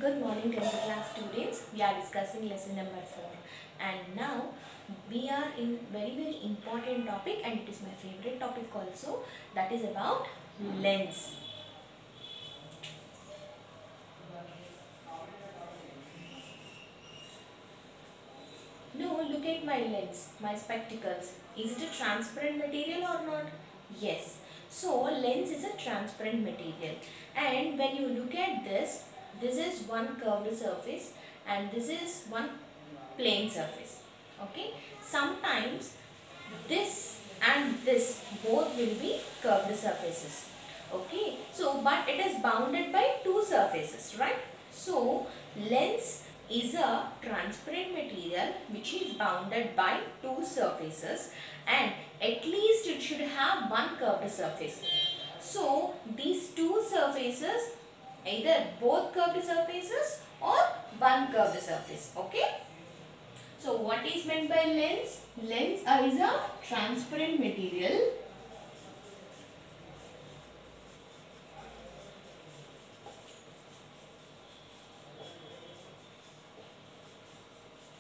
Good morning 10th class students. We are discussing lesson number 4 and now we are in very important topic and it is my favorite topic also, that is about lens. Now look at my lens, my spectacles. Is it a transparent material or not? Yes. So lens is a transparent material, and when you look at this is one curved surface and this is one plane surface. Okay. Sometimes this and this both will be curved surfaces. Okay. So but it is bounded by two surfaces, right? So lens is a transparent material which is bounded by two surfaces and at least it should have one curved surface. So these two surfaces, either both curved surfaces or one curved surface. Okay. So what is meant by lens? Lens is a transparent material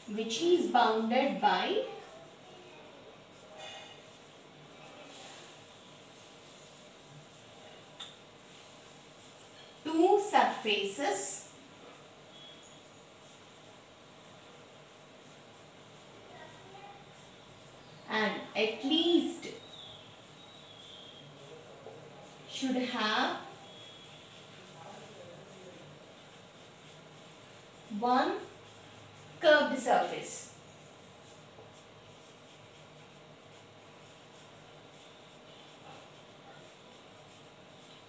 which is bounded by two surfaces and at least should have one curved surface.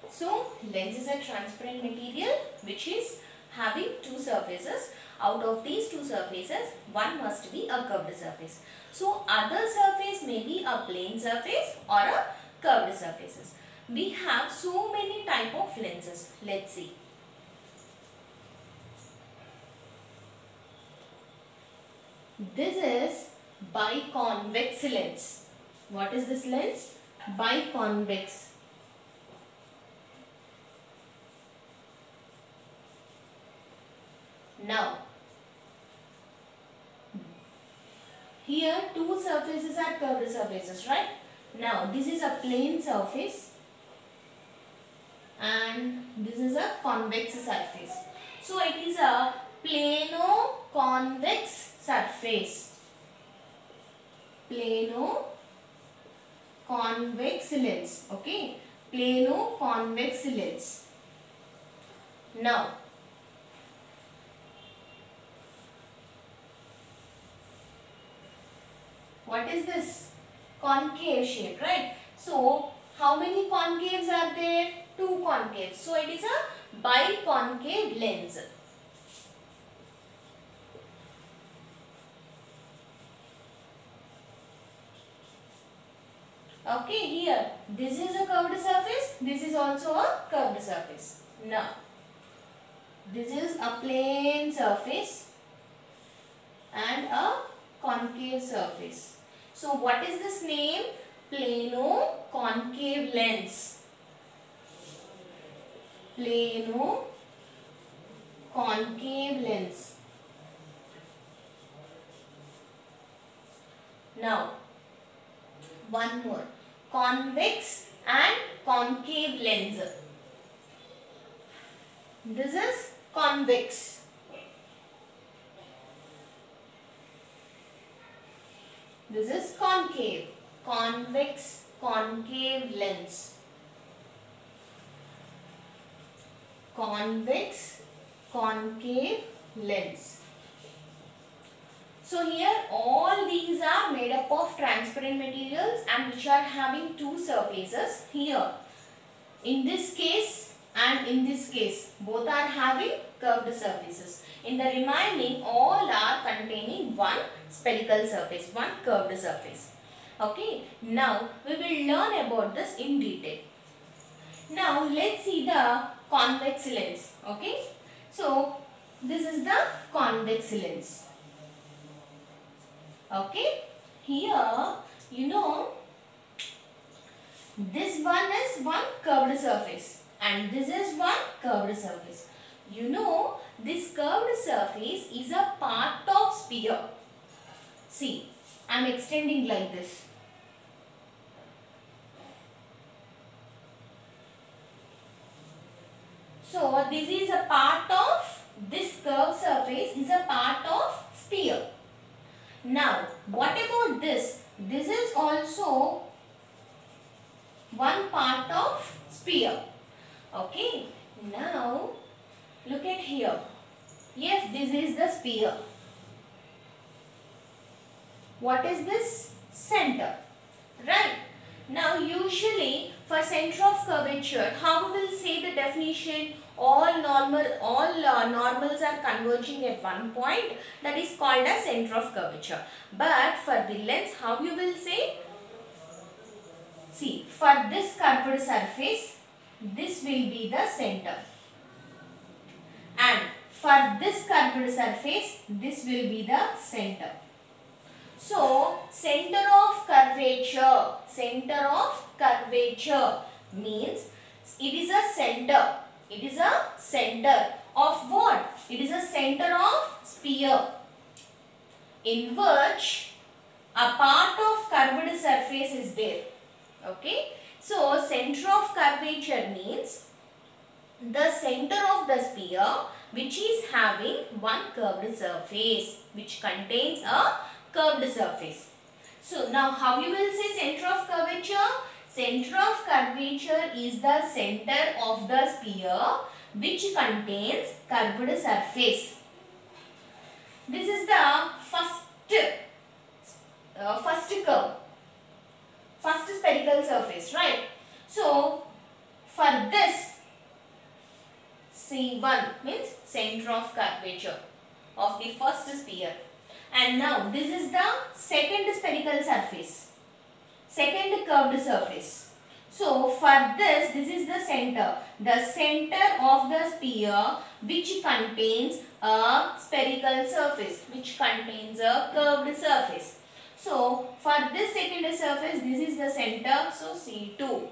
So lens is a transparent material which is having two surfaces. Out of these two surfaces, one must be a curved surface. So other surface may be a plane surface or a curved surfaces. We have so many type of lenses. Let's see. This is biconvex lens. What is this lens? Biconvex. Now, here two surfaces are curved surfaces, right? Now, this is a plane surface and this is a convex surface. So, it is a plano-convex surface. Plano-convex lens. Okay. Plano-convex lens. Now, what is this? Concave shape, right? So, how many concaves are there? Two concaves. So, it is a biconcave lens. Okay, here this is a curved surface, this is also a curved surface. Now, this is a plane surface and a concave surface. So, what is this name? Plano-concave lens. Plano-concave lens. Now, one more. Convex and concave lens. This is convex. This is concave. Convex, concave lens. Convex, concave lens. So here all these are made up of transparent materials and which are having two surfaces. Here in this case and in this case both are having curved surfaces. In the remaining all are containing one spherical surface, one curved surface. Okay. Now we will learn about this in detail. Now let's see the convex lens. Okay. So this is the convex lens. Okay, here this one is one curved surface and this is one curved surface. You know, this curved surface is a part of sphere. See, I am extending like this. So, this is a part of, this curved surface is a part of sphere. Now, what about this? This is also one part of sphere. Okay. Now, look at here. Yes, this is the sphere. What is this? Center. Right. Now, usually for center of curvature, how we will say the definition? All normals are converging at one point. That is called as center of curvature. But for the lens, how you will say? See, for this curved surface, this will be the center. And for this curved surface, this will be the center. So, center of curvature means it is a center. It is a center of what? It is a center of sphere in which a part of curved surface is there. Okay. So, center of curvature means the center of the sphere which is having one curved surface, which contains a curved surface. So, now how you will say center of curvature? Center of curvature is the center of the sphere which contains curved surface. This is the first curve, first spherical surface, right? So, for this C1 means center of curvature of the first sphere. And now this is the second spherical surface, second curved surface. So for this is the center of the sphere which contains a spherical surface, which contains a curved surface. So for this second surface, this is the center, so C2.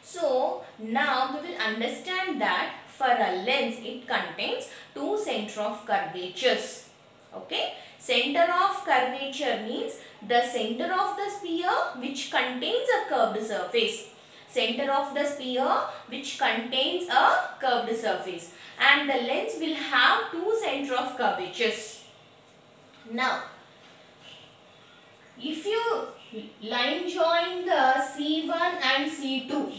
So now we will understand that for a lens it contains two center of curvatures. Okay. Center of curvature means the center of the sphere which contains a curved surface. Center of the sphere which contains a curved surface. And the lens will have two center of curvatures. Now, if you line join the C1 and C2,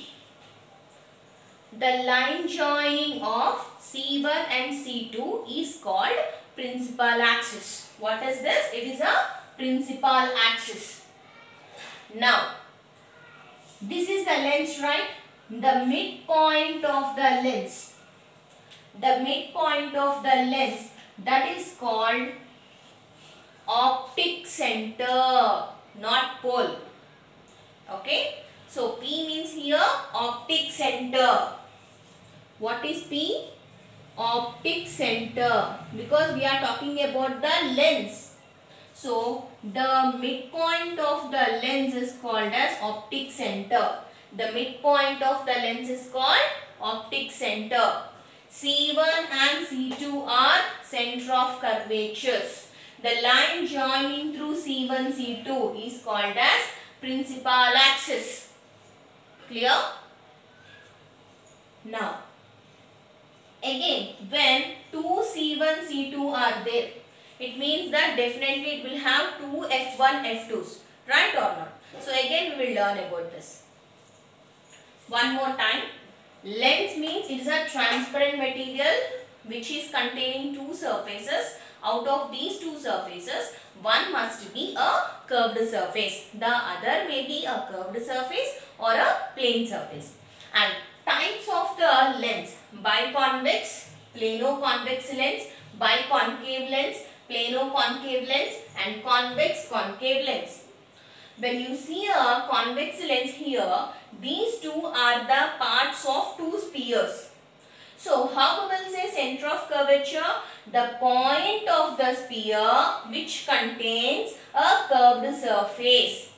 the line joining of C1 and C2 is called principal axis. What is this? It is a principal axis. Now, this is the lens, right? The midpoint of the lens. The midpoint of the lens, that is called optic center, not pole. Okay? So, P means here optic center. What is P? Optic center, because we are talking about the lens. So, the midpoint of the lens is called as optic center. The midpoint of the lens is called optic center. C1 and C2 are center of curvatures. The line joining through C1, C2 is called as principal axis. Clear? Now, again, when two C1, C2 are there, it means that definitely it will have two F1, F2s, right or not? So again we will learn about this. One more time. Lens means it is a transparent material which is containing two surfaces. Out of these two surfaces, one must be a curved surface. The other may be a curved surface or a plane surface. And types of the lens: biconvex, plano-convex lens, biconcave lens, plano-concave lens, and convex-concave lens. When you see a convex lens here, these two are the parts of two spheres. So, how we will say center of curvature? The point of the sphere which contains a curved surface.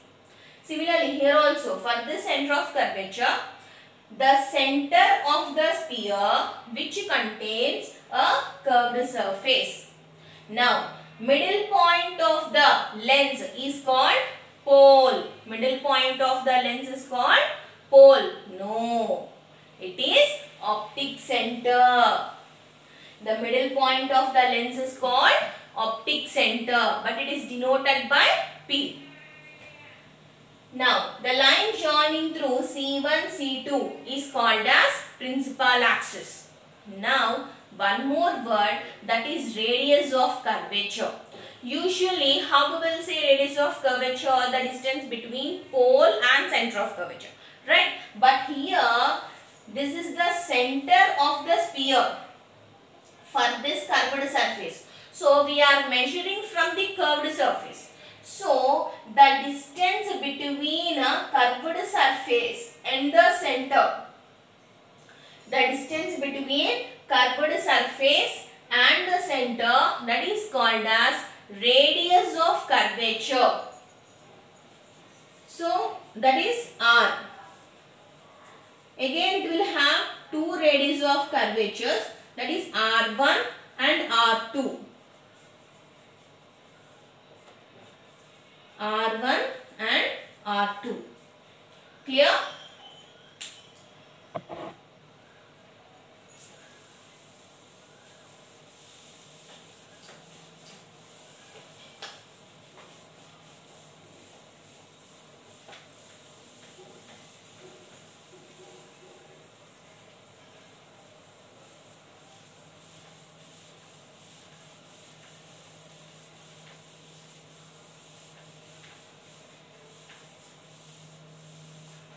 Similarly, here also for this center of curvature, the center of the sphere which contains a curved surface. Now, middle point of the lens is called pole. Middle point of the lens is called pole. No, it is optic center. The middle point of the lens is called optic center, but it is denoted by P. Now, the line joining through C1, C2 is called as principal axis. Now, one more word, that is radius of curvature. Usually, how we will say radius of curvature? The distance between pole and center of curvature, right? But here, this is the center of the sphere for this curved surface. So, we are measuring from the curved surface. So, the distance between a curved surface and the center, the distance between curved surface and the center, that is called as radius of curvature. So, that is R. Again, it will have two radius of curvatures, that is R1 and R2. R1 and R2. Clear?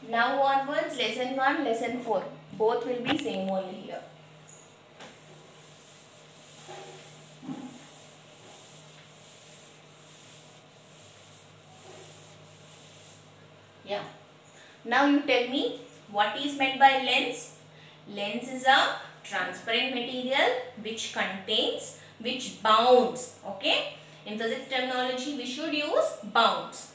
Now onwards, lesson 1, lesson 4. Both will be same only here. Yeah. Now you tell me what is meant by lens. Lens is a transparent material which contains, which bounds. Okay. In physics terminology, we should use bounds.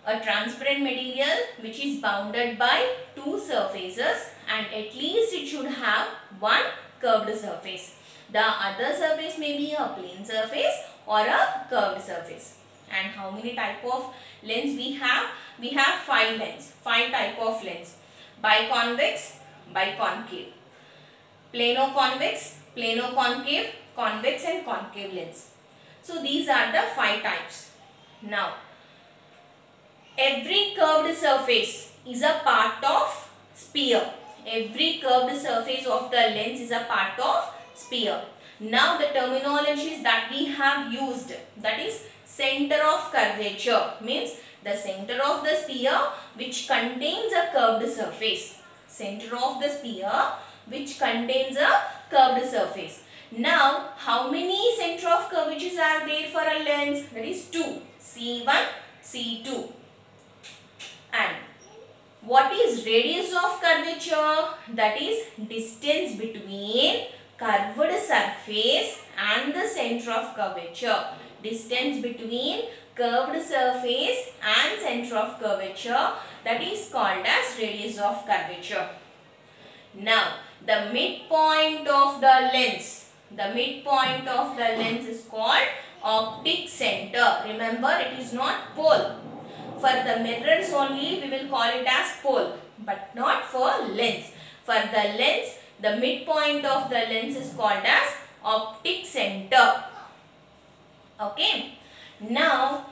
A transparent material which is bounded by two surfaces, and at least it should have one curved surface. The other surface may be a plane surface or a curved surface. And how many type of lens we have? We have 5 lens, 5 type of lens. Biconvex, biconcave. Plano-convex, plano-concave, convex and concave lens. So these are the 5 types. Now, every curved surface is a part of sphere. Every curved surface of the lens is a part of sphere. Now the terminologies that we have used, that is center of curvature, means the center of the sphere which contains a curved surface. Center of the sphere which contains a curved surface. Now, how many center of curvatures are there for a lens? That is 2. C1, C2. And what is radius of curvature? That is distance between curved surface and the center of curvature. Distance between curved surface and center of curvature, that is called as radius of curvature. Now, the midpoint of the lens. The midpoint of the lens is called optic center. Remember, it is not pole. For the mirrors only we will call it as pole, but not for lens. For the lens, the midpoint of the lens is called as optic center. Okay. Now,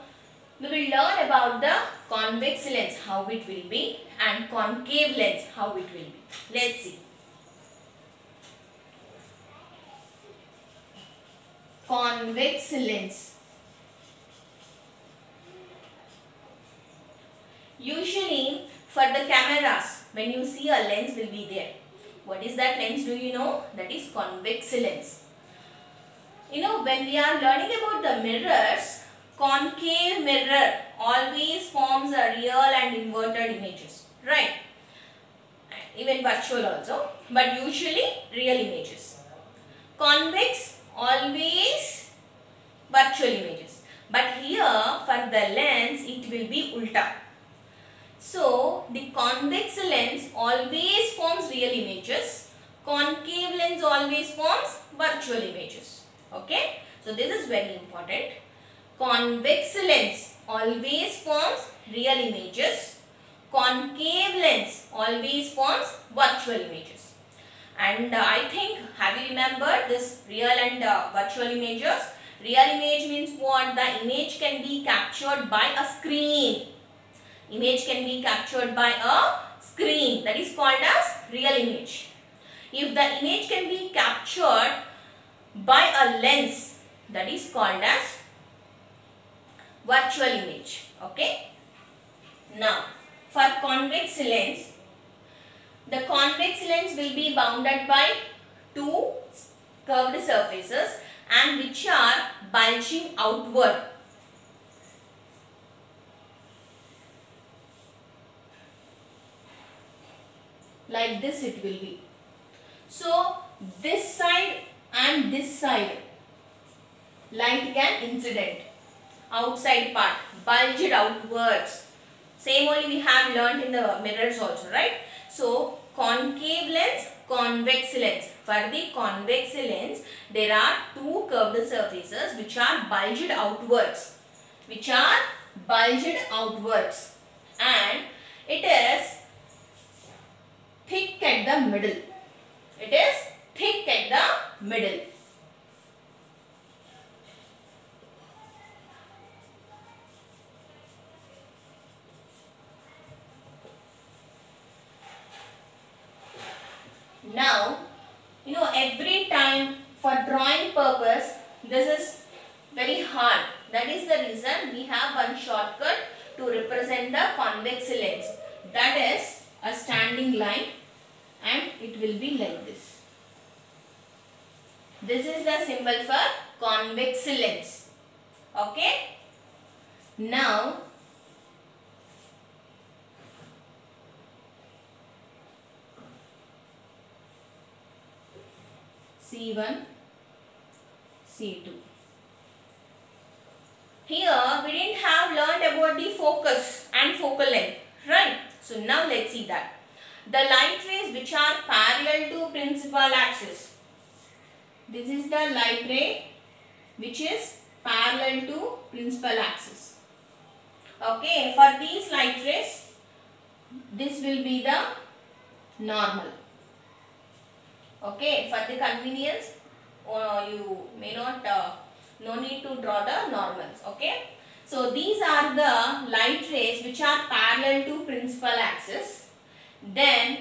we will learn about the convex lens, how it will be, and concave lens, how it will be. Let's see. Convex lens. Usually for the cameras, when you see a lens will be there. What is that lens, do you know? That is convex lens. You know, when we are learning about the mirrors, concave mirror always forms a real and inverted images, right? Even virtual also, but usually real images. Convex always virtual images, but here for the lens it will be ulta. So the convex lens always forms real images. Concave lens always forms virtual images. Okay. So this is very important. Convex lens always forms real images. Concave lens always forms virtual images. And I think, have you remembered this real and virtual images? Real image means what? The image can be captured by a screen. Image can be captured by a screen, that is called as real image. If the image can be captured by a lens, that is called as virtual image. Okay. Now, for convex lens, the convex lens will be bounded by two curved surfaces and which are bulging outward. Like this it will be. So, this side and this side light can incident. Outside part bulged outwards. Same only we have learnt in the mirrors also, right? So, concave lens, convex lens. For the convex lens, there are two curved surfaces which are bulged outwards. Which are bulged outwards. And it is thick at the middle. It is thick at the middle. Now, every time for drawing purpose, this is very hard. That is the reason we have one shortcut to represent the convex lens. That is a standing line and it will be like this. This is the symbol for convex lens. Okay. Now, C1, C2. Here we didn't have learned about the focus and focal length, right? So now let's see that. The light rays which are parallel to principal axis. This is the light ray which is parallel to principal axis. Okay, for these light rays, this will be the normal. Okay, for the convenience, you may not, no need to draw the normals. Okay, so these are the light rays which are parallel to principal axis. Then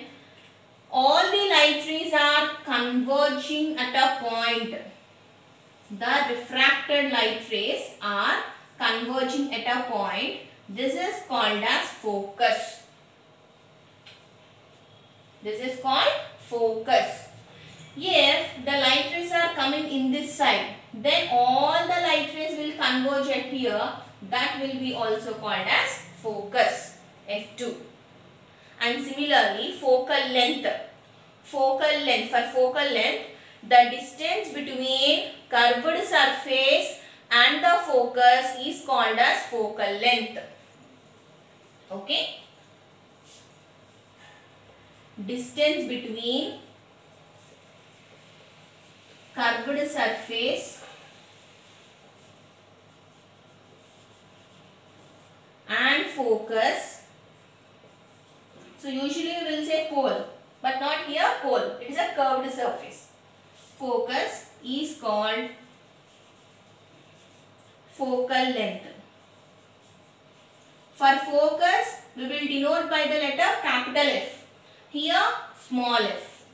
all the light rays are converging at a point. The refracted light rays are converging at a point. This is called as focus. This is called focus. If the light rays are coming in this side, then all the light rays will converge at here. That will be also called as focus, F2. And similarly, focal length. Focal length, for focal length, the distance between curved surface and the focus is called as focal length. Okay. Distance between curved surface and focus. So usually we will say pole, but not here pole. It is a curved surface. Focus is called focal length. For focus, we will denote by the letter capital F. Here small f.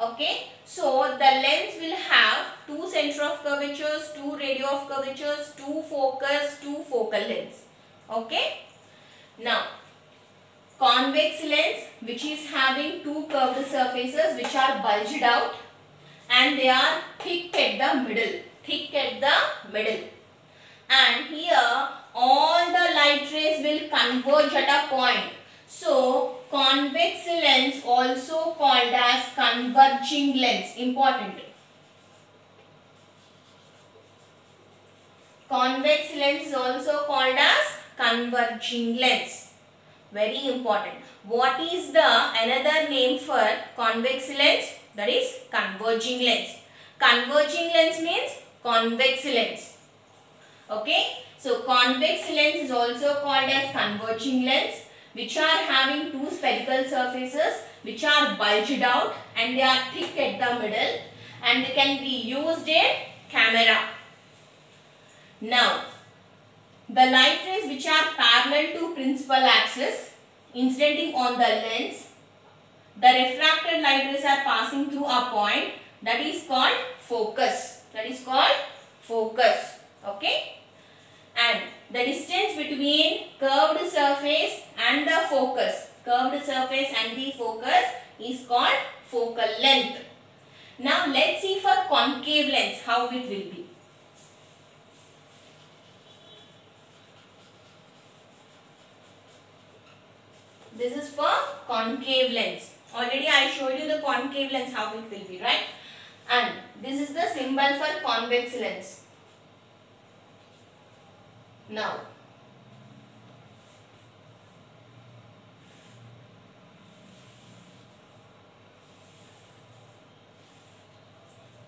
Okay. So the lens will have two center of curvatures, two radio of curvatures, two focus, two focal lengths. Okay. Now, convex lens which is having two curved surfaces which are bulged out and they are thick at the middle. Thick at the middle. And here all the light rays will converge at a point. So, convex lens also called as converging lens. Important. Convex lens is also called as converging lens. Very important. What is the another name for convex lens? That is converging lens. Converging lens means convex lens. Okay. So convex lens is also called as converging lens, which are having two spherical surfaces which are bulged out and they are thick at the middle and they can be used in camera. Now, the light rays which are parallel to principal axis incidenting on the lens, the refracted light rays are passing through a point that is called focus. That is called focus. Okay. And the distance between curved surface and the focus, is called focal length. Now let's see for concave lens how it will be. This is for concave lens. Already I showed you the concave lens how it will be, right? And this is the symbol for convex lens. Now,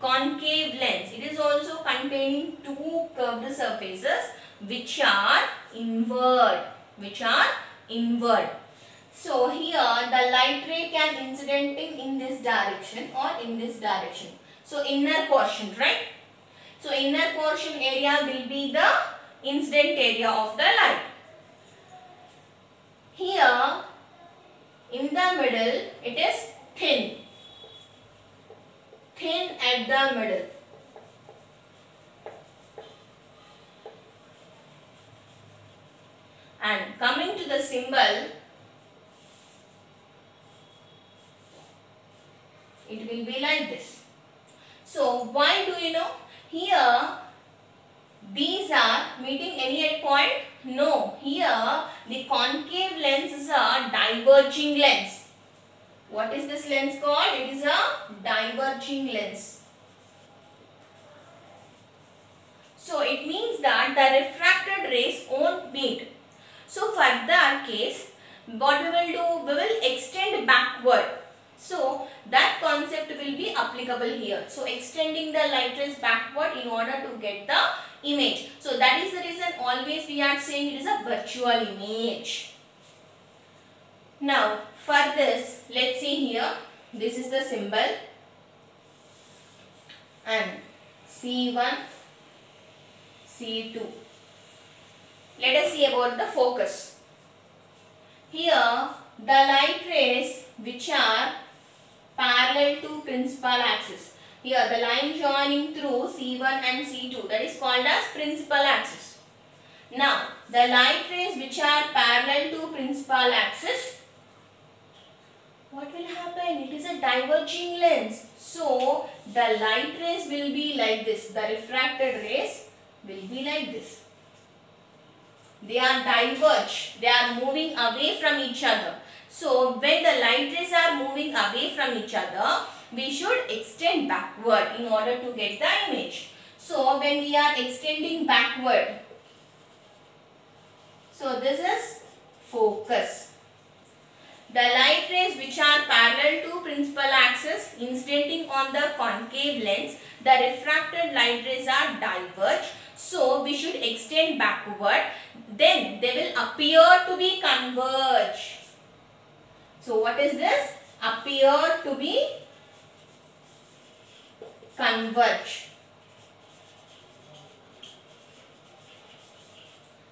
concave lens, it is also containing two curved surfaces which are inward. So here the light ray can incidenting in this direction or in this direction. So inner portion, right? So inner portion area will be the incident area of the light. Here in the middle it is thin at the middle. And coming to the symbol, it will be like this. So why do you know? Here these are meeting any point? No. Here the concave lens is a diverging lens. What is this lens called? It is a diverging lens. So it means that the refracted rays won't meet. So for that case, what we will do? We will extend backward. So that concept will be applicable here. So extending the light rays backward in order to get the image. So that is the reason always we are saying it is a virtual image. Now for this, let's see here. This is the symbol and C1, C2. Let us see about the focus. Here the light rays which are parallel to principal axis. Here the line joining through C1 and C2, that is called as principal axis. Now the light rays which are parallel to principal axis, what will happen? It is a diverging lens. So the light rays will be like this. The refracted rays will be like this. They are diverged. They are moving away from each other. So when the light rays are moving away from each other, we should extend backward in order to get the image. So when we are extending backward, so this is focus. The light rays which are parallel to principal axis incidenting on the concave lens, the refracted light rays are diverged. So we should extend backward. Then they will appear to be converged. So what is this? Appear to be converge.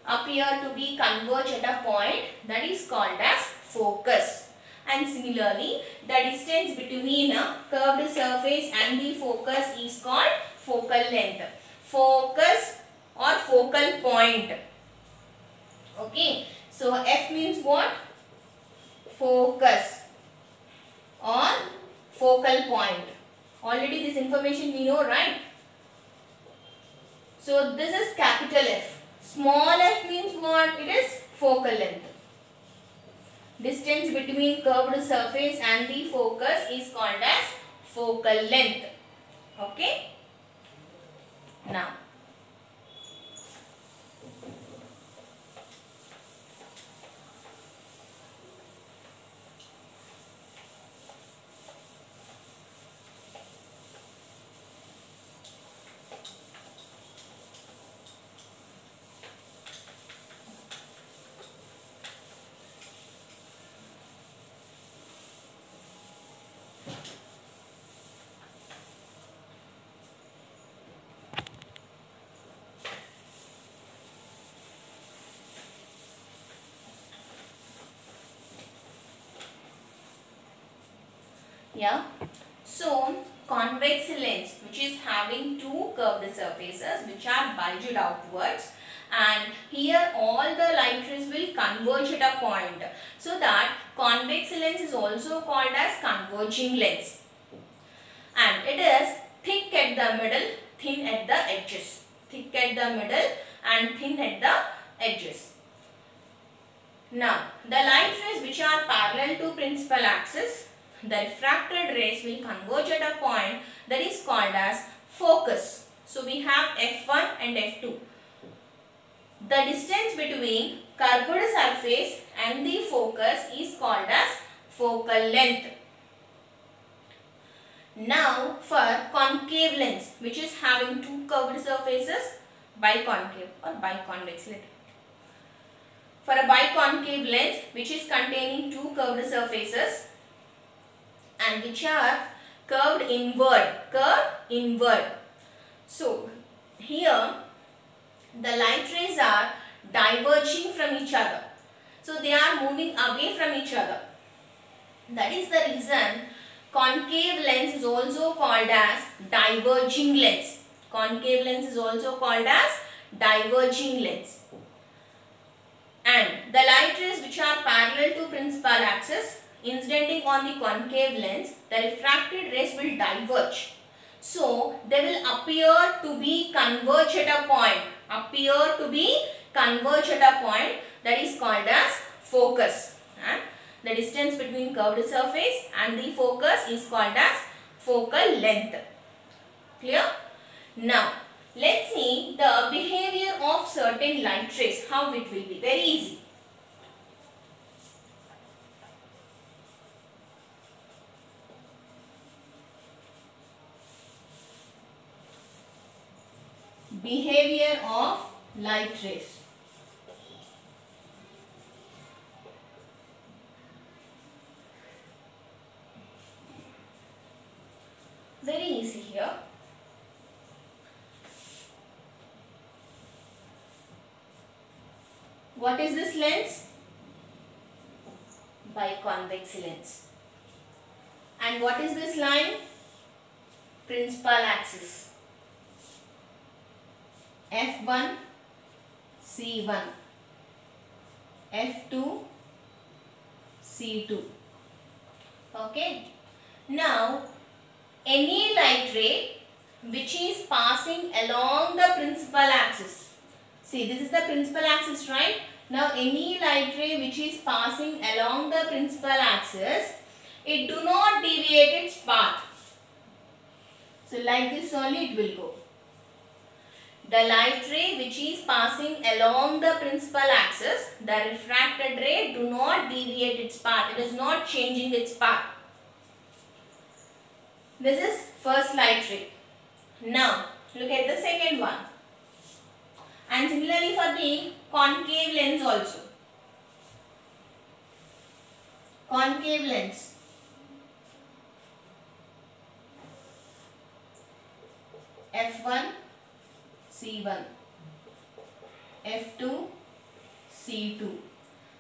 Appear to be converge at a point, that is called as focus. And similarly, the distance between a curved surface and the focus is called focal length. Focus or focal point. Okay. So F means what? Focus or focal point. Already this information we know, right? So this is capital F. Small f means what? It is focal length. Distance between curved surface and the focus is called as focal length. Okay. Now, Yeah. So convex lens which is having two curved surfaces which are bulged outwards, and here all the light rays will converge at a point. So that convex lens is also called as converging lens, and it is thick at the middle, thin at the edges. Thick at the middle and thin at the edges. Now, the light rays which are parallel to principal axis, the refracted rays will converge at a point that is called as focus. So, we have F1 and F2. The distance between curved surface and the focus is called as focal length. Now, for concave lens which is having two curved surfaces, biconcave or biconvex lens. For a biconcave lens which is containing two curved surfaces and which are curved inward. So, here the light rays are diverging from each other. So, they are moving away from each other. That is the reason concave lens is also called as diverging lens. Concave lens is also called as diverging lens. And the light rays which are parallel to principal axis incidenting on the concave lens, the refracted rays will diverge. So, they will appear to be converge at a point. That is called as focus. And the distance between curved surface and the focus is called as focal length. Clear? Now, let's see the behavior of certain light rays, how it will be. Very easy. Behavior of light rays. Very easy here. What is this lens? Biconvex lens. And what is this line? Principal axis. F1, C1, F2, C2. Okay. Now, any light ray which is passing along the principal axis. See, this is the principal axis, right? Now, any light ray which is passing along the principal axis, it do not deviate its path. So, like this only it will go. The light ray which is passing along the principal axis, the refracted ray do not deviate its path. It is not changing its path. This is first light ray. Now, look at the second one. And similarly for the concave lens also. Concave lens. F1, C1, F2, C2.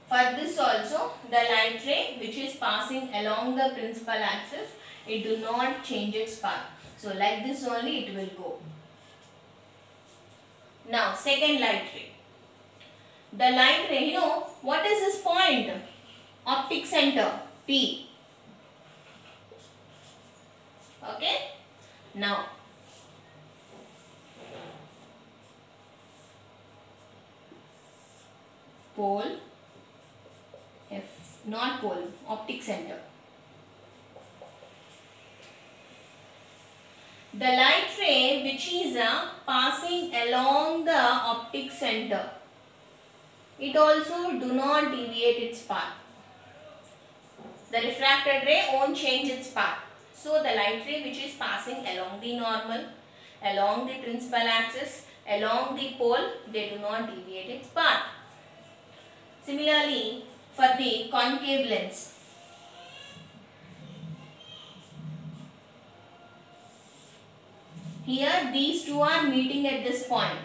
For this also, the light ray which is passing along the principal axis, it do not change its path. So, like this only it will go. Now, second light ray. The light ray, what is this point? Optic center, P. Okay. Now, pole, not pole, optic center. The light ray which is passing along the optic center, it also do not deviate its path. The refracted ray won't change its path. So, the light ray which is passing along the normal, along the principal axis, along the pole, they do not deviate its path. Similarly, for the concave lens, here these two are meeting at this point.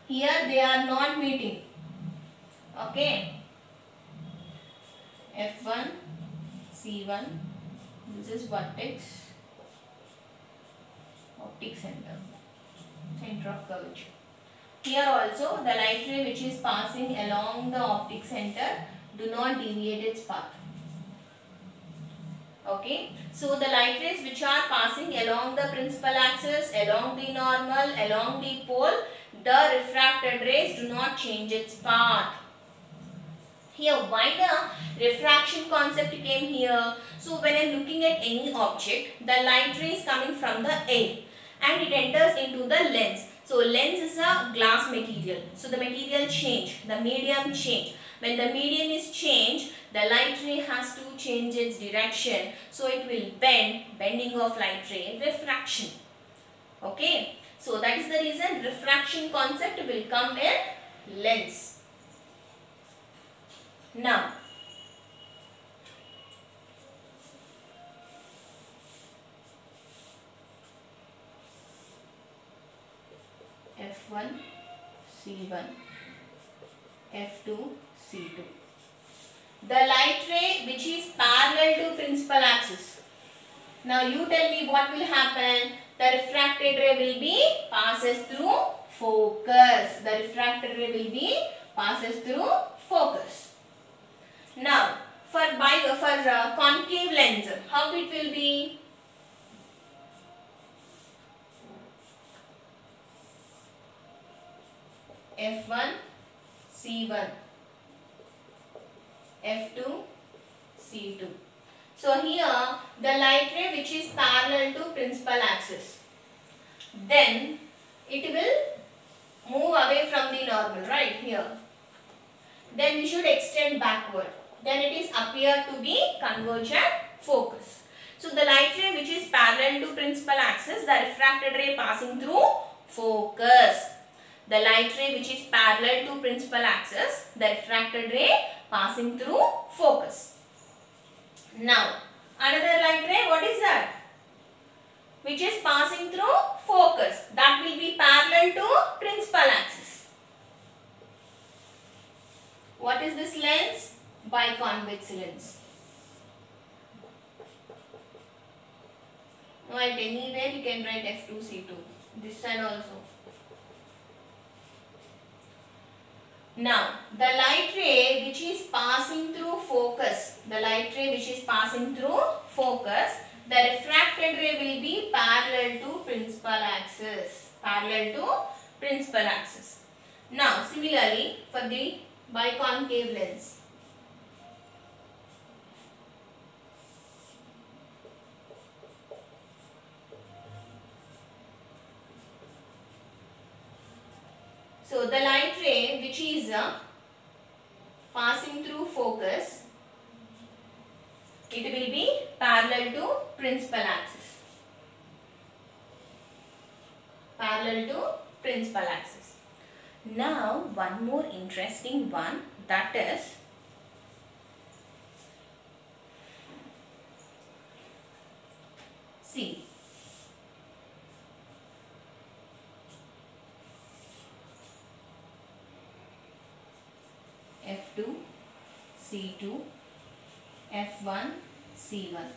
Here they are not meeting. Okay. F1, C1, this This is vertex, optic center, center of curvature. Here also the light ray which is passing along the optic center do not deviate its path. Okay, so the light rays which are passing along the principal axis, along the normal, along the pole, the refracted rays do not change its path. Here, why the refraction concept came here? So when I am looking at any object, the light ray is coming from the air and it enters into the lens. So lens is a glass material. So the material change, the medium change. When the medium is changed, the light ray has to change its direction. So it will bend, bending of light ray, refraction. Okay. So that is the reason refraction concept will come in lens. Now, F1, C1, F2, C2. The light ray which is parallel to principal axis. Now you tell me what will happen. The refracted ray will be passes through focus. The refracted ray will be passes through focus. Now for concave lens, how it will be? F1, C1, F2, C2. So here the light ray which is parallel to principal axis, then it will move away from the normal, right here. Then we should extend backward. Then it is appear to be converge at focus. So the light ray which is parallel to principal axis, the refracted ray passing through focus. The light ray which is parallel to principal axis, the refracted ray passing through focus. Now, another light ray, what is that? Which is passing through focus. That will be parallel to principal axis. What is this lens? Biconvex lens. Now at anywhere you can write F2, C2. This side also. Now, the light ray which is passing through focus, the refracted ray will be parallel to principal axis. Now, similarly for the biconcave lens. So the light ray which is passing through focus, it will be parallel to principal axis. Now one more interesting one, that is see. F2, C2, F1, C1.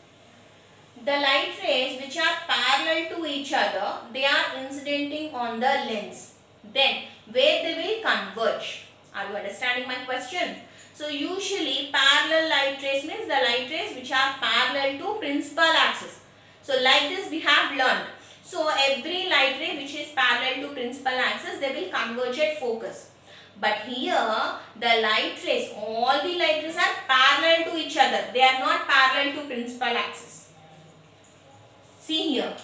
The light rays which are parallel to each other, they are incidenting on the lens. Then, where they will converge? Are you understanding my question? So, usually parallel light rays means the light rays which are parallel to principal axis. So, like this we have learned. So, every light ray which is parallel to principal axis, they will converge at focus. But here, the light rays, all the light rays are parallel to each other. They are not parallel to principal axis. See here.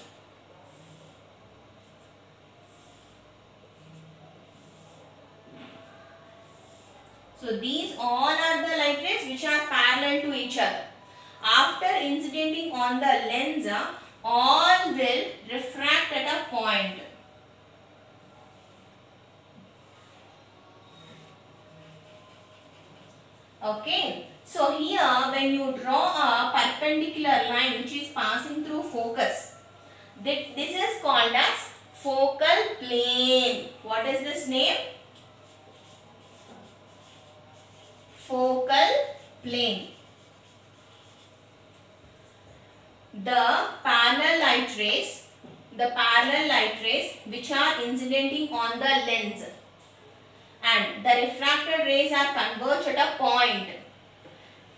So, these all are the light rays which are parallel to each other. After incidenting on the lens, all will refract at a point. Okay, so here when you draw a perpendicular line which is passing through focus, this is called as focal plane. What is this name? Focal plane. the parallel light rays, which are incidenting on the lens, and the refracted rays are converged at a point.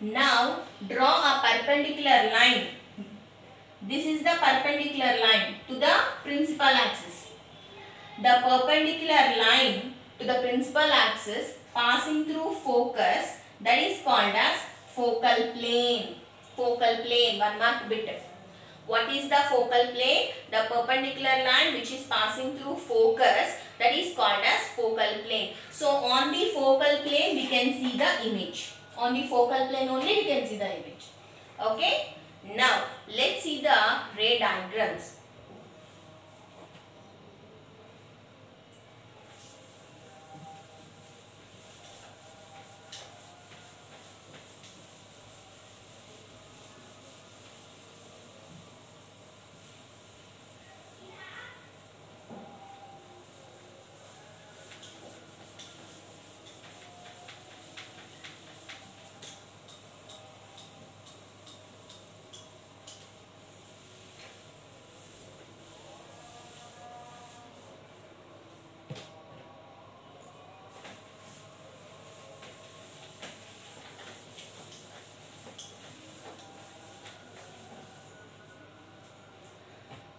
Now draw a perpendicular line. This is the perpendicular line to the principal axis. The perpendicular line to the principal axis passing through focus, that is called as focal plane. Focal plane, one mark bit. What is the focal plane? The perpendicular line which is passing through focus, that is called as focal plane. So on the focal plane we can see the image. On the focal plane only we can see the image. Okay. Now let's see the ray diagrams.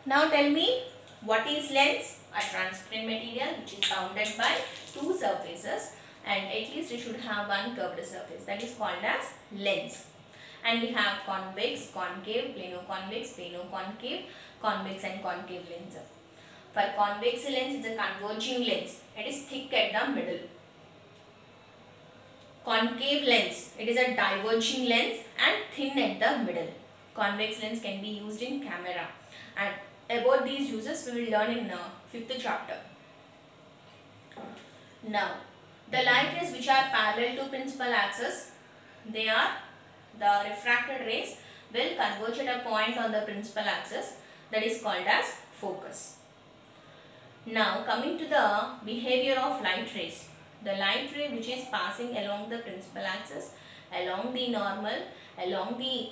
Now tell me, what is lens? A transparent material which is bounded by two surfaces, and at least it should have one curved surface, that is called as lens. And we have convex, concave, plano-convex, plano-concave, convex and concave lens. For convex lens, it is a converging lens. It is thick at the middle. Concave lens, it is a diverging lens and thin at the middle. Convex lens can be used in camera, and about these uses we will learn in 5th chapter. Now, the light rays which are parallel to principal axis, they are the refracted rays will converge at a point on the principal axis, that is called as focus. Now coming to the behavior of light rays. The light ray which is passing along the principal axis, along the normal, along the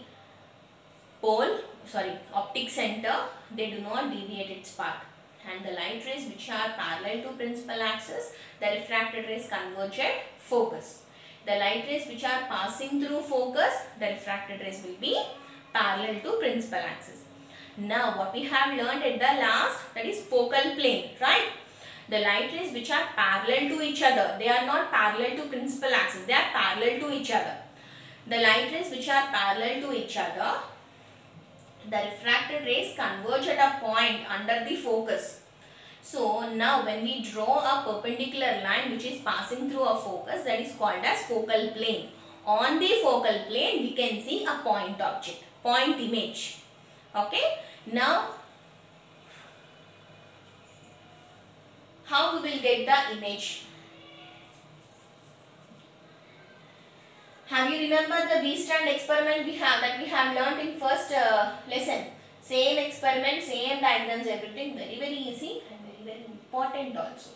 optic center, they do not deviate its path. And the light rays which are parallel to principal axis, the refracted rays converge at focus. The light rays which are passing through focus, the refracted rays will be parallel to principal axis. Now what we have learned at the last, that is focal plane, right? The light rays which are parallel to each other, they are not parallel to principal axis, they are parallel to each other. The light rays which are parallel to each other, the refracted rays converge at a point under the focus. So now when we draw a perpendicular line which is passing through a focus, that is called as focal plane. On the focal plane we can see a point object, point image. Okay. Now how we will get the image? Have you remembered the V-stand experiment we have learnt in first lesson? Same experiment, same diagrams, everything very easy and very important also.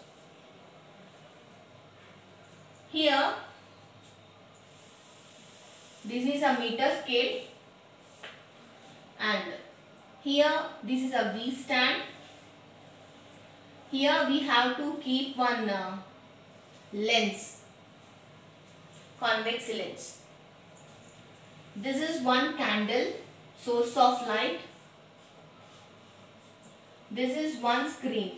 Here this is a meter scale, and here this is a V-stand. Here we have to keep one lens, convex lens. This is one candle, source of light. This is one screen.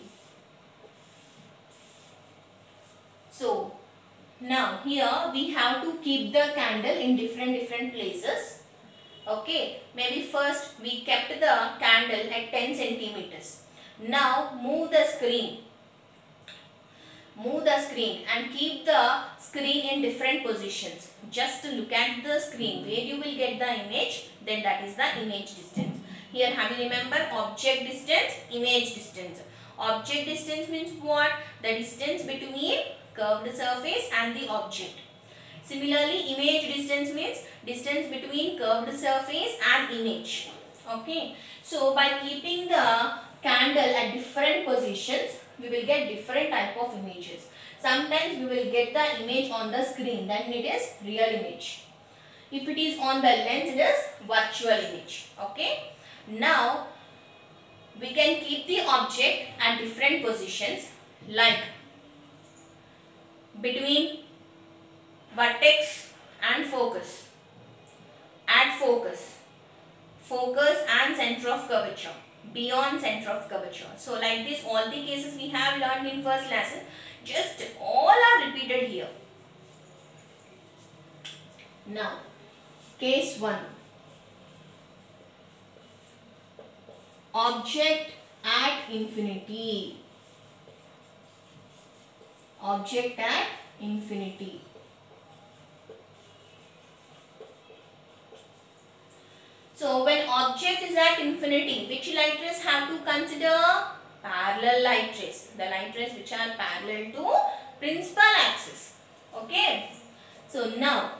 So now here we have to keep the candle in different places. Okay, maybe first we kept the candle at 10 centimeters. Now move the screen and keep the screen in different positions. Just look at the screen where you will get the image, then that is the image distance. Here have you remember object distance, image distance. Object distance means what? The distance between curved surface and the object. Similarly, image distance means distance between curved surface and image. Okay. So by keeping the candle at different positions, we will get different type of images. Sometimes we will get the image on the screen, then it is real image. If it is on the lens, it is virtual image. Okay. Now we can keep the object at different positions, like between vertex and focus, at focus, focus and center of curvature, beyond center of curvature. So like this, all the cases we have learned in first lesson, just all are repeated here. Now case 1, object at infinity, object at infinity. So when object is at infinity, which light rays have to consider? Parallel light rays, the light rays which are parallel to principal axis. Okay. So now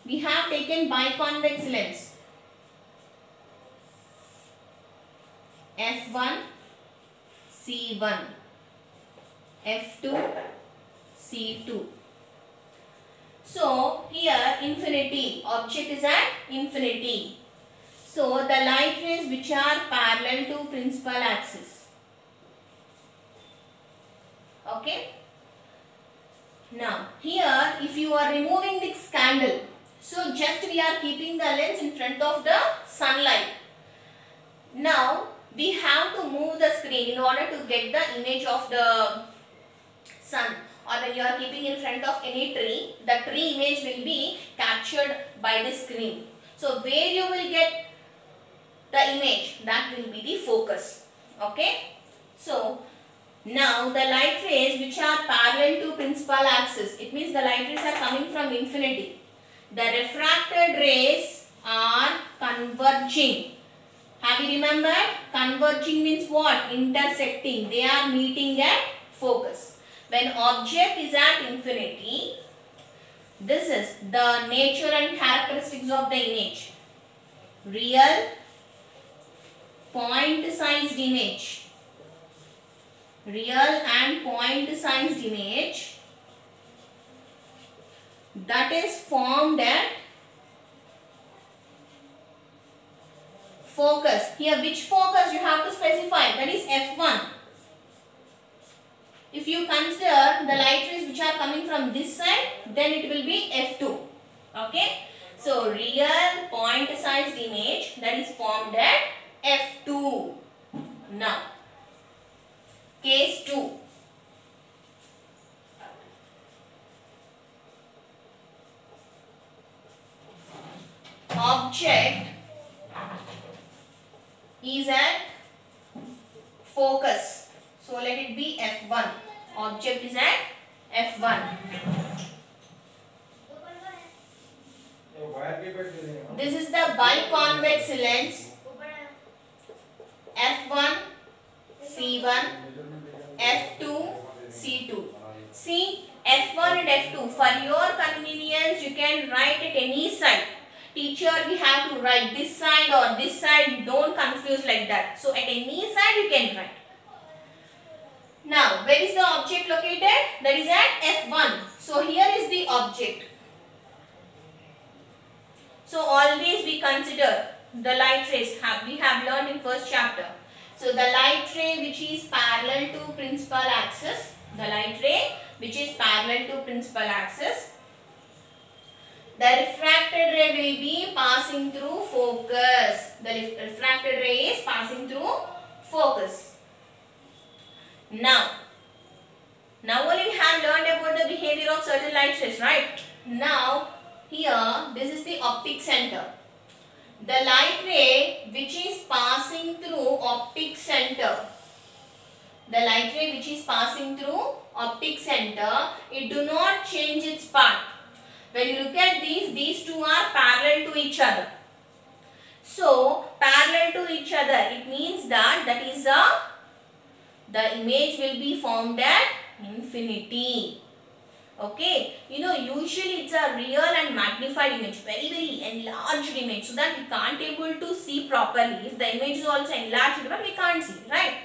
we have taken biconvex lens f1 c1, f2 c2. So here infinity, object is at infinity. So the light rays which are parallel to principal axis. Okay. Now here if you are removing this candle, so just we are keeping the lens in front of the sunlight. Now we have to move the screen in order to get the image of the sun, or when you are keeping in front of any tree, the tree image will be captured by the screen. So where you will get the image, that will be the focus. Okay. So now the light rays which are parallel to principal axis, it means the light rays are coming from infinity. The refracted rays are converging. Have you remembered? Converging means what? Intersecting. They are meeting at focus. When object is at infinity, this is the nature and characteristics of the image. Real point-sized image. Real and point-sized image that is formed at focus. Here which focus you have to specify, that is f1. If you consider the light rays which are coming from this side, then it will be f2. Okay. So real point-sized image that is formed at f2. Now case 2. Object is at focus. So let it be f1. Object is at f1. This is the biconvex lens f1 c1, f2 c2. See, f1 and f2, for your convenience you can write at any side. Teacher, we have to write this side or this side, don't confuse like that. So at any side you can write. Now where is the object located? That is at f1. So here is the object. So always we consider the light rays we have learned in first chapter. So the light ray which is parallel to principal axis, the light ray which is parallel to principal axis, the refracted ray will be passing through focus. The refracted ray is passing through focus. Now only we have learned about the behavior of certain light rays, right? Now here this is the optic center. The light ray which is passing through optic center, the light ray which is passing through optic center, it do not change its path. When you look at these two are parallel to each other. So parallel to each other, it means that is the image will be formed at infinity. Okay, usually it's a real and magnified image, very enlarged image, so that we can't able to see properly. If the image is also enlarged, but we can't see, right?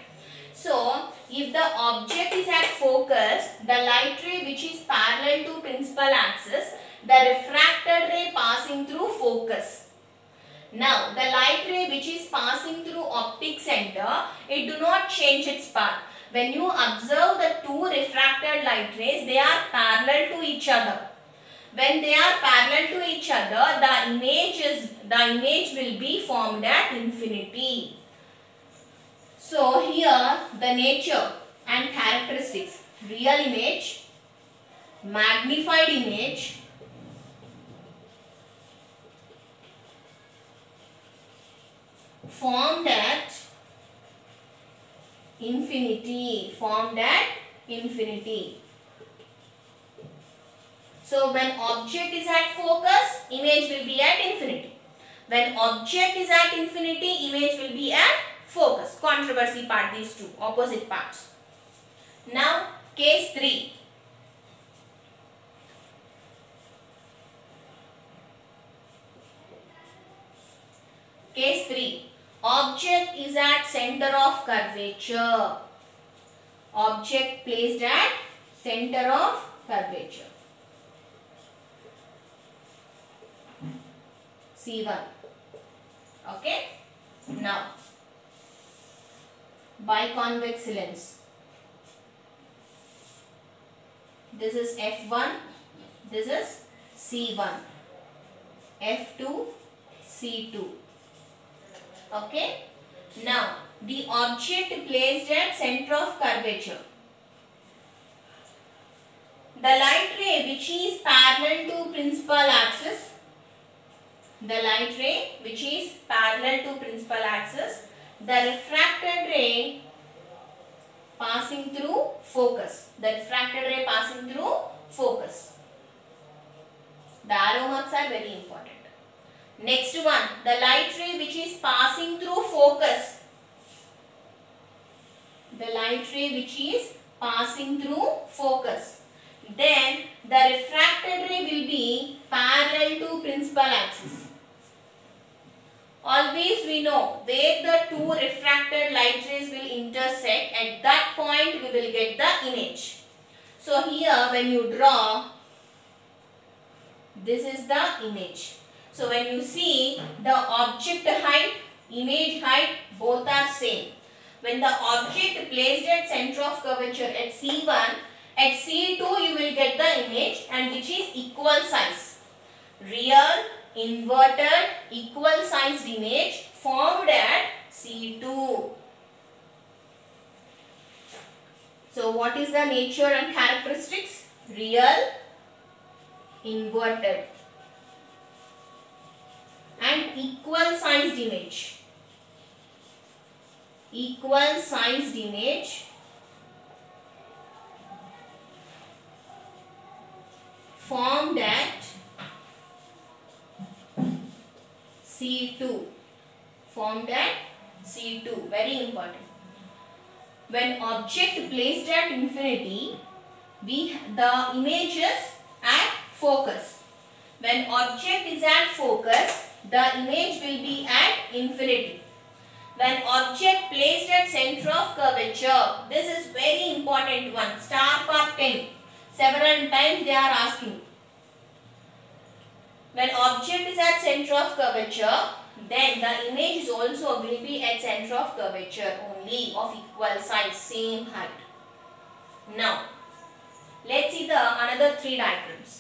So if the object is at focus, the light ray which is parallel to principal axis, the refracted ray passing through focus. Now, the light ray which is passing through optic center, it do not change its path. When you observe the two refracted light rays, they are parallel to each other. When they are parallel to each other, the image will be formed at infinity. So here the nature and characteristics: real image, magnified image, formed at infinity, So when object is at focus, image will be at infinity. When object is at infinity, image will be at focus. Controversy part, these two opposite parts. Now case 3. Case 3. Object is at center of curvature. Object placed at center of curvature. C1. Okay. Now, biconvex lens. This is F1. This is C1. F2, C2. Okay. Now, the object placed at center of curvature. The light ray which is parallel to principal axis. The light ray which is parallel to principal axis. The refracted ray passing through focus. The refracted ray passing through focus. The arrow marks are very important. Next one, the light ray which is passing through focus. The light ray which is passing through focus. Then the refracted ray will be parallel to principal axis. Always we know where the two refracted light rays will intersect, at that point we will get the image. So here when you draw, this is the image. So when you see the object height, image height, both are same. When the object placed at center of curvature at C1, at C2 you will get the image, and which is equal size. Real, inverted, equal sized image formed at C2. So what is the nature and characteristics? Real, inverted, and equal sized image. Equal sized image formed at C2. Formed at C2. Very important. When object placed at infinity, the image is at focus. When object is at focus, the image will be at infinity. When object placed at center of curvature, this is very important one. Star part 10. Several times they are asking. When object is at center of curvature, then the image is also will be at center of curvature only, of equal size, same height. Now, let's see the another 3 diagrams.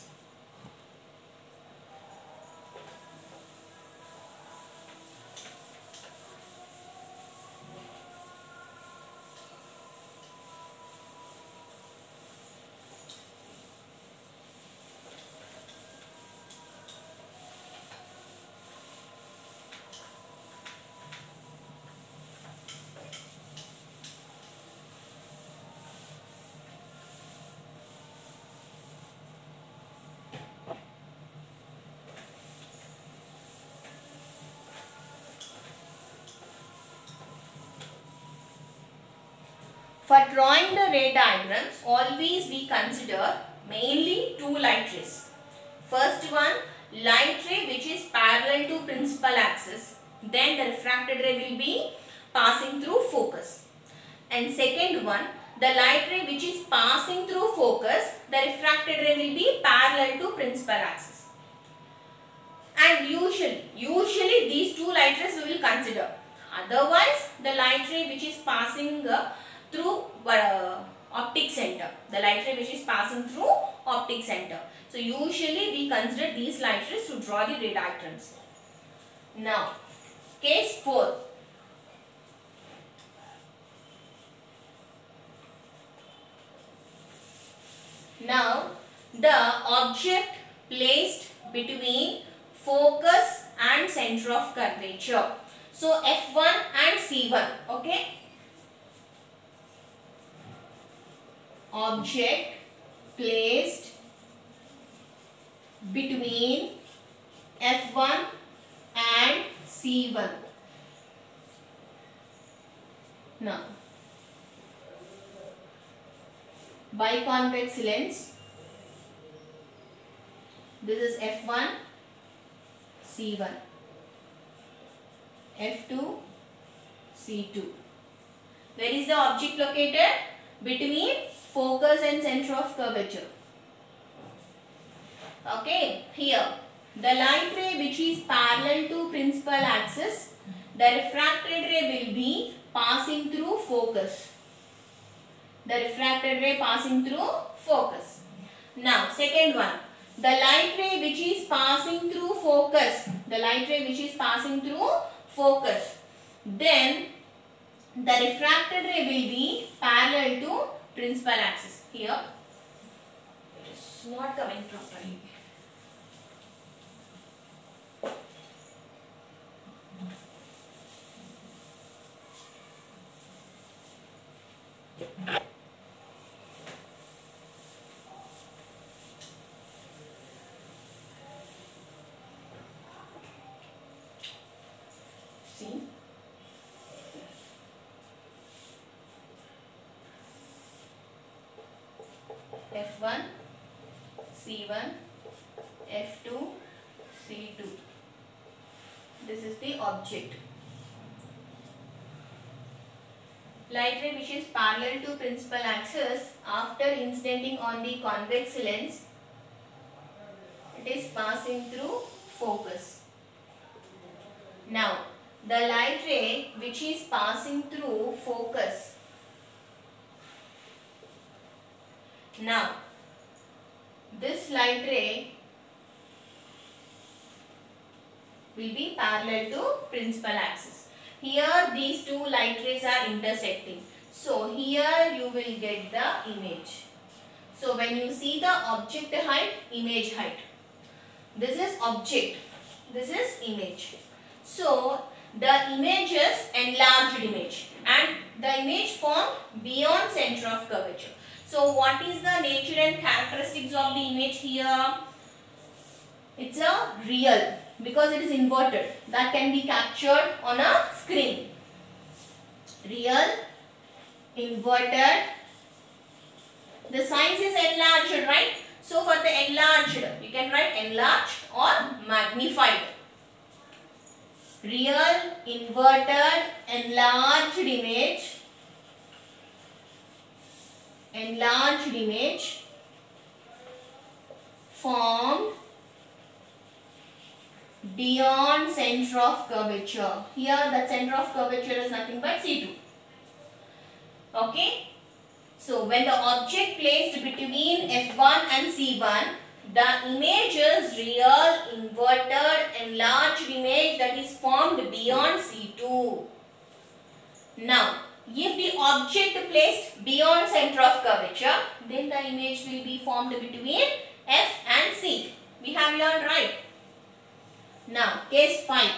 For drawing the ray diagrams, always we consider mainly 2 light rays. First one, light ray which is parallel to principal axis. Then the refracted ray will be passing through focus. And second one, the light ray which is passing through focus, the refracted ray will be parallel to principal axis. and usually these two light rays we will consider. Otherwise, the light ray which is passing through optic center, the light ray which is passing through optic center. So usually we consider these light rays to draw the ray diagrams. Now, case 4. Now, the object placed between focus and center of curvature. So, F1 and C1, okay? Object placed between F1 and C1. Now, biconvex lens, this is F1, C1, F2, C2. Where is the object located? Between focus and center of curvature. Okay, here the light ray which is parallel to principal axis, the refracted ray will be passing through focus. The refracted ray passing through focus. Now, second one, the light ray which is passing through focus, the light ray which is passing through focus, then the refracted ray will be parallel to principal axis. Here, it is not coming properly. See, F1, C1, F2, C2. This is the object. Light ray which is parallel to principal axis, after incidenting on the convex lens, it is passing through focus. Now, the light ray which is passing through focus. Now, this light ray will be parallel to principal axis. Here these two light rays are intersecting. So, here you will get the image. So, when you see the object height, image height. This is object, this is image. So, the image is enlarged image and the image formed beyond center of curvature. So, what is the nature and characteristics of the image here? It's a real, because it is inverted, that can be captured on a screen. Real, inverted, the size is enlarged, right? So, for the enlarged, you can write enlarged or magnified. Real, inverted, enlarged image formed beyond center of curvature. Here the center of curvature is nothing but C2. Okay. So, when the object placed between F1 and C1, the image is real, inverted, enlarged image that is formed beyond C2. Now, if the object placed beyond center of curvature, then the image will be formed between F and C. We have learned, right? Now, case 5.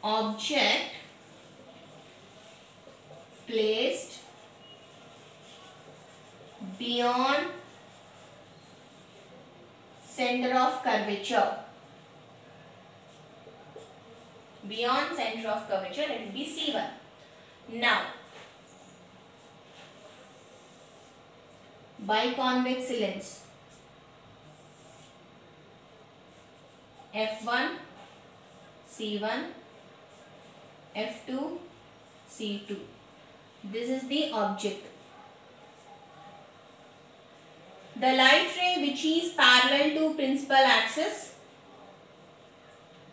Object placed beyond center of curvature. Beyond center of curvature, let it be C1. Now, biconvex lens. F1, C1, F2, C2. This is the object. The light ray which is parallel to principal axis,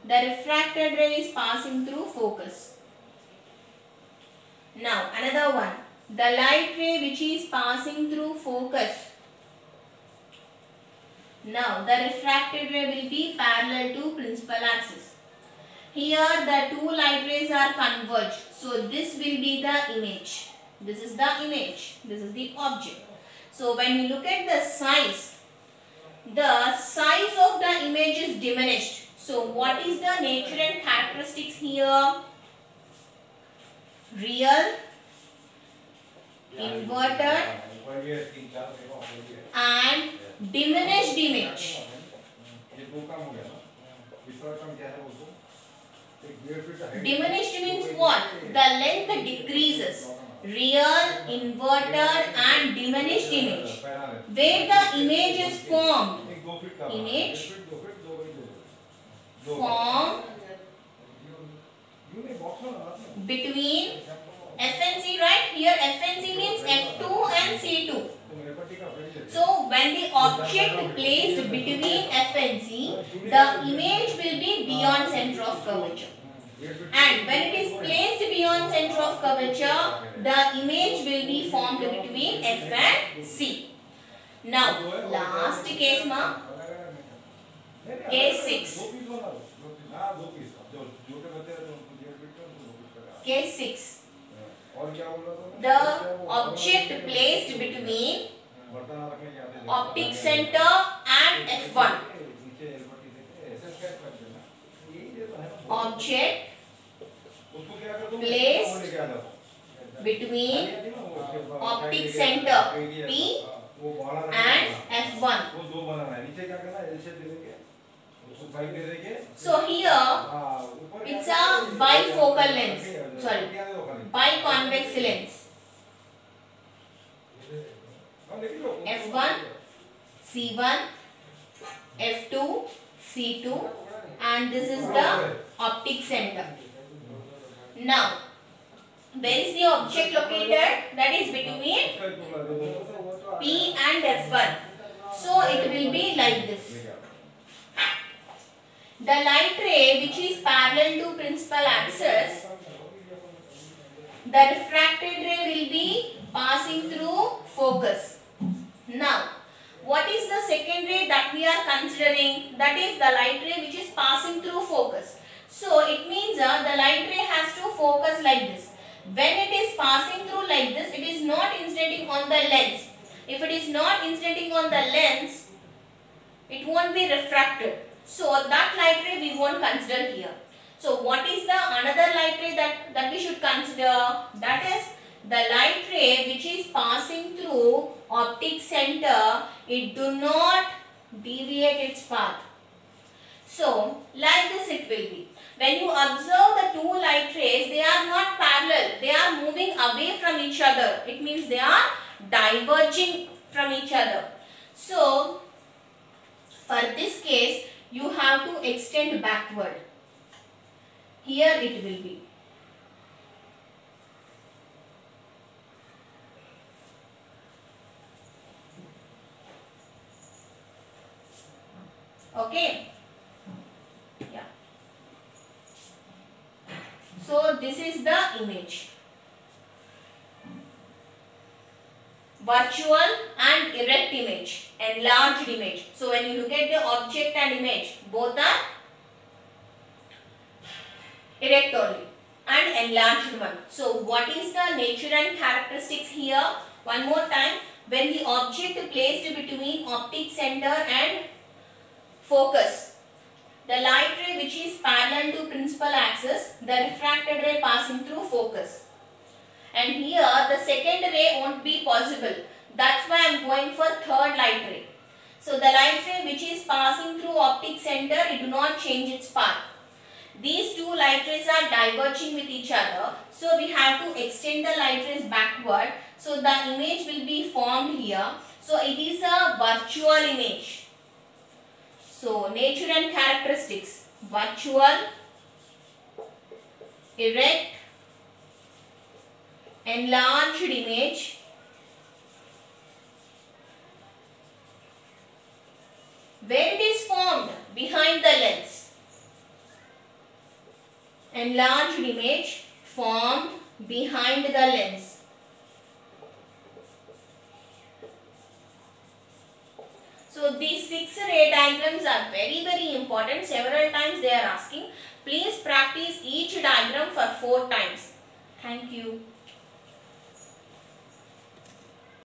the refracted ray is passing through focus. Now another one, the light ray which is passing through focus. Now the refracted ray will be parallel to principal axis. Here the two light rays are converged. So this will be the image. This is the image. This is the object. So when you look at the size of the image is diminished. So what is the nature and characteristics here? Real, inverted and diminished image. Diminished means what? The length decreases. Real, inverted and diminished image. Where the image is formed. Image formed between F and C, right? Here F and C means F2 and C2. So when the object placed between F and C, the image will be beyond center of curvature. And when it is placed beyond center of curvature, the image will be formed between F and C. Now, last case ma, case 6. Case 6. The object placed between optic center and F1. Object placed between optic center P and F1. So here it's a bifocal lens. Sorry, biconvex lens. F1, C1, F2, C2, and this is the optic center. Now, where is the object located? That is between P and F1. So it will be like this. The light ray which is parallel to principal axis, the refracted ray will be passing through focus. Now, what is the second ray that we are considering? That is the light ray which is passing through focus. So it means the light ray has to focus like this. When it is passing through like this, it is not incidentting on the lens. If it is not incidentting on the lens, it won't be refracted. So that light ray we won't consider here. So what is the another light ray that we should consider? That is the light ray which is passing through optic center. It do not deviate its path. So like this it will be. When you observe the two light rays, they are not parallel. They are moving away from each other. It means they are diverging from each other. So for this case, you have to extend backward. Here it will be. Okay. Yeah. So this is the image. Virtual and erect image, enlarged image. So when you look at the object and image, both are erect only and enlarged one. So what is the nature and characteristics here? One more time, when the object placed between optic center and focus, the light ray which is parallel to principal axis, the refracted ray passing through focus. And here the second ray won't be possible. That's why I am going for third light ray. So the light ray which is passing through optic center, it do not change its path. These two light rays are diverging with each other. So we have to extend the light rays backward. So the image will be formed here. So it is a virtual image. So nature and characteristics: virtual, erect, enlarged image, Where it is formed? Behind the lens. Enlarged image formed behind the lens. So these 6 ray diagrams are very important. Several times they are asking. Please practice each diagram for 4 times. Thank you.